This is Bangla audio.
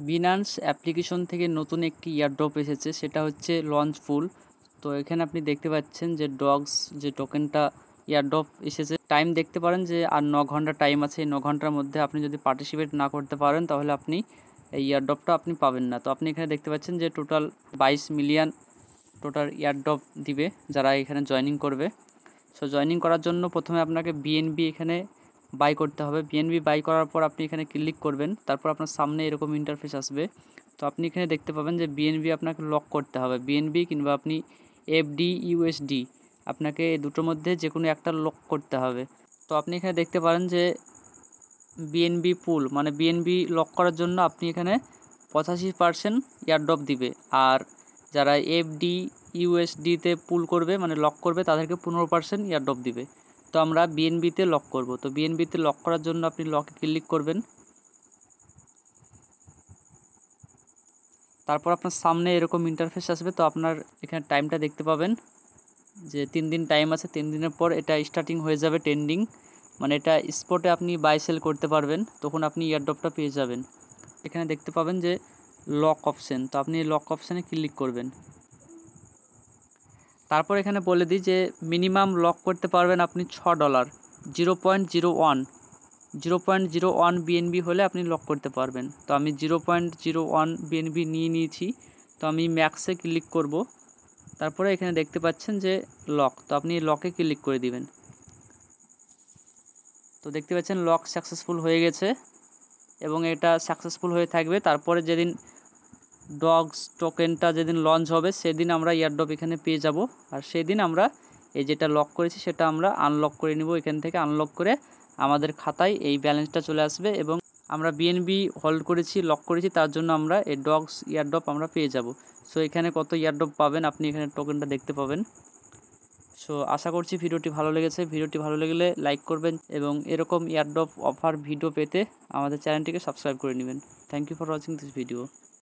বিনান্স অ্যাপ্লিকেশন থেকে নতুন একটি এয়ারড্রপ এসেছে, সেটা হচ্ছে লঞ্চ পুল। তো এখানে আপনি দেখতে পাচ্ছেন যে ডগস যে টোকেনটা এয়ারড্রপ এসেছে, টাইম দেখতে পারেন যে আর 9 ঘন্টা টাইম আছে। এই 9 ঘন্টার মধ্যে আপনি যদি পার্টিসিপেট না করতে পারেন তাহলে আপনি এই এয়ারড্রপটা আপনি পাবেন না। তো আপনি এখানে দেখতে পাচ্ছেন যে টোটাল 22 মিলিয়ন টোটাল এয়ারড্রপ দিবে যারা এখানে জয়েনিং করবে। সো জয়েনিং করার জন্য প্রথমে আপনাকে বিএনবি এখানে বাই করতে হবে। বিএনবি বাই করার পর আপনি এখানে ক্লিক করবেন, তারপর আপনার সামনে এরকম ইন্টারফেস আসবে। তো আপনি এখানে দেখতে পাবেন যে বিএনবি আপনাকে লক করতে হবে, বিএনবি কিংবা আপনি এফডি ইউএসডি, আপনাকে এই দুটোর মধ্যে যে কোনো একটা লক করতে হবে। তো আপনি এখানে দেখতে পারেন যে বিএনবি পুল মানে বিএনবি লক করার জন্য আপনি এখানে 85% এয়ারড্রপ দিবে, আর যারা এফডি ইউএসডিতে পুল করবে মানে লক করবে তাদেরকে 15% এয়ারড্রপ দিবে। তো আমরা বিএনবিতে লক করব। তো বিএনবিতে লক করার জন্য আপনি লকে ক্লিক করবেন, তারপর আপনার সামনে এরকম ইন্টারফেস আসবে। তো আপনার এখানে টাইমটা দেখতে পাবেন যে 3 দিন টাইম আছে, 3 দিনের পর এটা স্টার্টিং হয়ে যাবে ট্রেন্ডিং, মানে এটা স্পটে আপনি বাই সেল করতে পারবেন, তখন আপনি এয়ারড্রপটা পেয়ে যাবেন। এখানে দেখতে পাবেন যে লক অপশন, তো আপনি লক অপশানে ক্লিক করবেন। তারপর এখানে বলে দিই যে মিনিমাম লক করতে পারবেন আপনি $6, 0.01 বিএনবি হলে আপনি লক করতে পারবেন। তো আমি 0.01 বিএনবি নিয়ে নিয়েছি। তো আমি ম্যাক্সে ক্লিক করব, তারপরে এখানে দেখতে পাচ্ছেন যে লক, তো আপনি লকে ক্লিক করে দিবেন। তো দেখতে পাচ্ছেন লক সাকসেসফুল হয়ে গেছে এবং এটা সাকসেসফুল হয়ে থাকবে। তারপরে যেদিন ডগস টোকেনটা যেদিন লঞ্চ হবে সেদিন আমরা এয়ারড্রপ এখানে পেয়ে যাব, আর সেদিন আমরা এই যেটা লক করেছি সেটা আমরা আনলক করে নিব। এখান থেকে আনলক করে আমাদের খাতায় এই ব্যালেন্সটা চলে আসবে এবং আমরা বিএনবি হোল্ড করেছি, লক করেছি, তার জন্য আমরা এই ডগস এয়ারড্রপ আমরা পেয়ে যাব। সো এখানে কত এয়ারড্রপ পাবেন আপনি এখানে টোকেনটা দেখতে পাবেন। সো আশা করছি ভিডিওটি ভালো লেগেছে। ভিডিওটি ভালো লাগলে লাইক করবেন এবং এরকম এয়ারড্রপ অফার ভিডিও পেতে আমাদের চ্যানেলটিকে সাবস্ক্রাইব করে নেবেন। Thank you for watching this video.